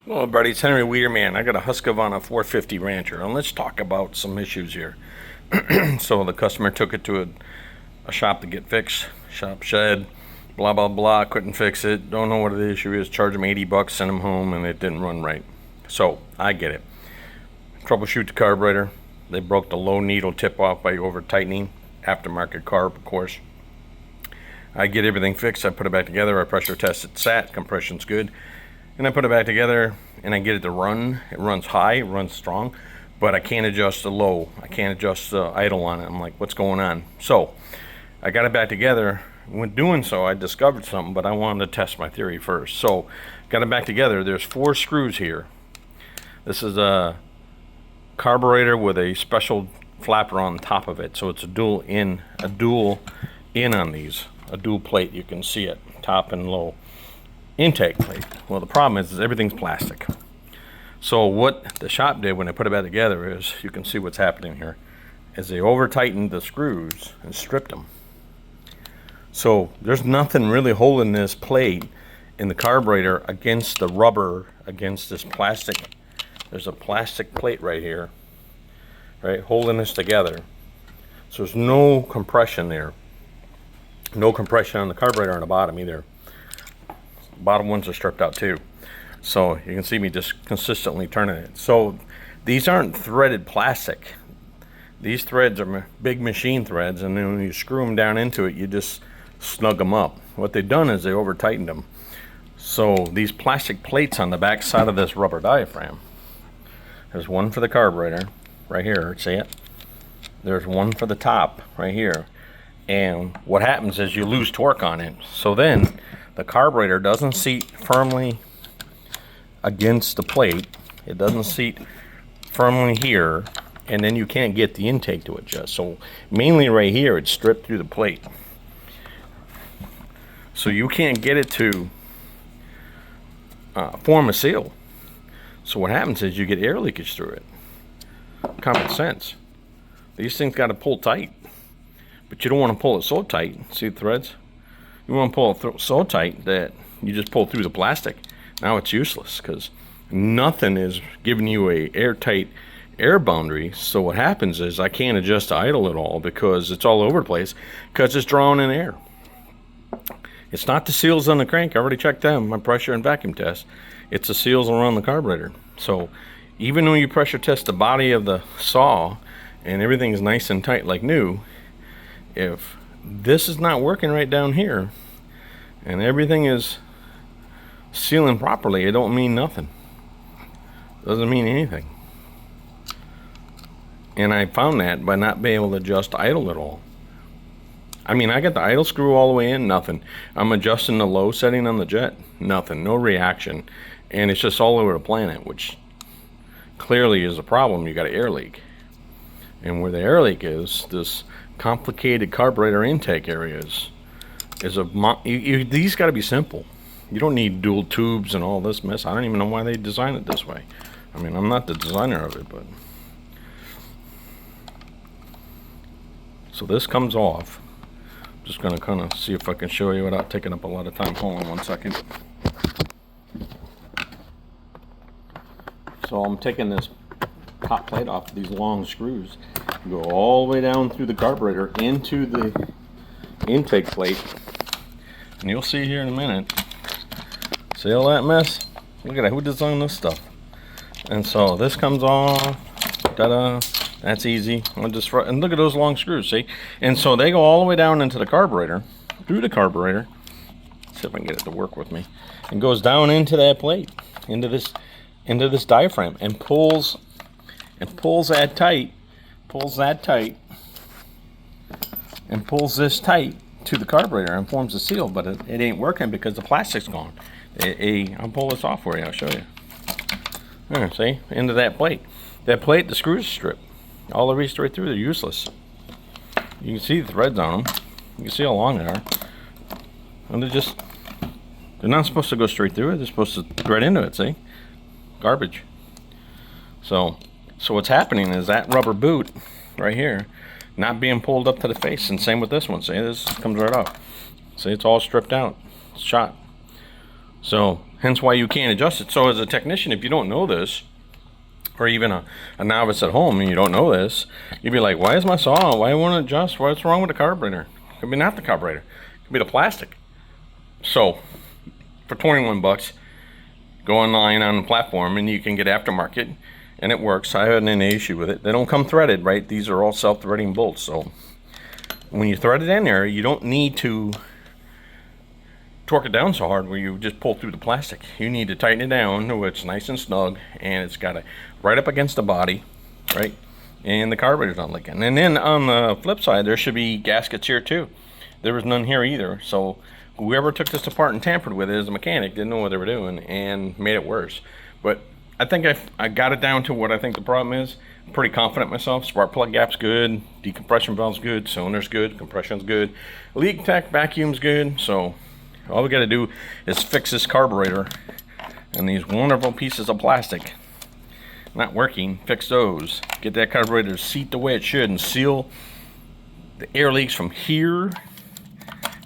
Well, buddy, it's Henry Weederman. I got a Husqvarna 450 Rancher, and let's talk about some issues here. So the customer took it to a shop to get fixed, shop shed, blah, blah, blah, couldn't fix it, don't know what the issue is, charge them 80 bucks, send them home, and it didn't run right. So, I get it. Troubleshoot the carburetor. They broke the low needle tip off by over-tightening, aftermarket carb, of course. I get everything fixed, I put it back together, I pressure test it sat, compression's good. And I put it back together and I get it to run. It runs high, it runs strong, but I can't adjust the low. I can't adjust the idle on it. I'm like, what's going on? So I got it back together. When doing so, I discovered something, but I wanted to test my theory first. So got it back together. There's 4 screws here. This is a carburetor with a special flapper on top of it. So it's a dual in on these, a dual plate. You can see it, top and low. Intake plate. Well, the problem is everything's plastic. So what the shop did when they put it back together is, you can see what's happening here, is they over tightened the screws and stripped them. So there's nothing really holding this plate in the carburetor against the rubber, against this plastic. There's a plastic plate right here, right, holding this together. So there's no compression there. No compression on the carburetor on the bottom either. Bottom ones are stripped out too, so you can see me just consistently turning it. So these aren't threaded plastic. These threads are big machine threads, and then when you screw them down into it, you just snug them up. What they've done is they over tightened them. So these plastic plates on the back side of this rubber diaphragm, there's one for the carburetor right here, see it? There's one for the top right here, and what happens is you lose torque on it. So then the carburetor doesn't seat firmly against the plate. It doesn't seat firmly here, and then you can't get the intake to adjust. So mainly right here, it's stripped through the plate. So you can't get it to form a seal. So what happens is you get air leakage through it. Common sense. These things got to pull tight, but you don't want to pull it so tight. See the threads? You want to pull it so tight that you just pull through the plastic. Now it's useless because nothing is giving you a airtight air boundary. So what happens is I can't adjust the idle at all because it's all over the place because it's drawing in air. It's not the seals on the crank. I already checked them, my pressure and vacuum test. It's the seals around the carburetor. So even though you pressure test the body of the saw and everything is nice and tight like new, if this is not working right down here and everything is sealing properly, it don't mean nothing. Doesn't mean anything. And I found that by not being able to adjust idle at all. I mean, I got the idle screw all the way in, nothing. I'm adjusting the low setting on the jet, nothing, no reaction. And it's just all over the planet, which clearly is a problem. You got an air leak. And where the air leak is, this complicated carburetor intake areas is these got to be simple. You don't need dual tubes and all this mess. I don't even know why they designed it this way. I mean, I'm not the designer of it, but so this comes off. I'm just gonna kind of see if I can show you without taking up a lot of time. Hold on one second. So I'm taking this top plate off these long screws, go all the way down through the carburetor into the intake plate, and you'll see here in a minute. See all that mess? Look at that, who designed this stuff? And so this comes off, ta-da, that's easy. And look at those long screws, see? And so they go all the way down into the carburetor, through the carburetor. Let's see if I can get it to work with me. And goes down into that plate, into this diaphragm, and pulls that tight, and pulls this tight to the carburetor and forms a seal, but it ain't working because the plastic's gone. I'll pull this off for you, I'll show you. There, see, into that plate. That plate, the screws are stripped. All the way straight through, they're useless. You can see the threads on them. You can see how long they are. And they're not supposed to go straight through it, they're supposed to thread into it, see? Garbage. So what's happening is that rubber boot right here not being pulled up to the face, and same with this one. See, this comes right off. See, it's all stripped out. It's shot. So Hence why you can't adjust it. So as a technician, if you don't know this, or even a novice at home and you don't know this, you'd be like, why is my saw, why won't it adjust? What's wrong with the carburetor? Could be not the carburetor, could be the plastic. So for 21 bucks, go online on the platform and you can get aftermarket, and it works. I haven't any issue with it. They don't come threaded, right? These are all self-threading bolts. So when you thread it in there, you don't need to torque it down so hard where you just pull through the plastic. You need to tighten it down so it's nice and snug, and it's got it right up against the body, right? And the carburetor's not leaking. And then on the flip side, there should be gaskets here too. There was none here either. So whoever took this apart and tampered with it as a mechanic didn't know what they were doing and made it worse. But I think I got it down to what I think the problem is. I'm pretty confident myself. Spark plug gap's good, decompression valve's good, cylinder's good, compression's good, leak tech vacuum's good. So all we got to do is fix this carburetor and these wonderful pieces of plastic not working. Fix those. Get that carburetor to seat the way it should and seal the air leaks from here,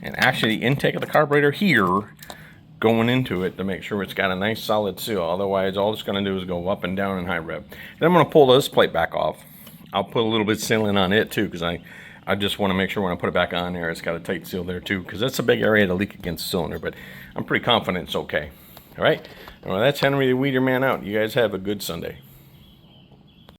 and actually the intake of the carburetor here going into it to make sure it's got a nice solid seal. Otherwise, all it's going to do is go up and down in high rev. Then I'm going to pull this plate back off. I'll put a little bit of sealant on it too, because I just want to make sure when I put it back on there, it's got a tight seal there too, because that's a big area to leak against the cylinder, but I'm pretty confident it's okay. All right, well, that's Henry the Weeder Man out. You guys have a good Sunday.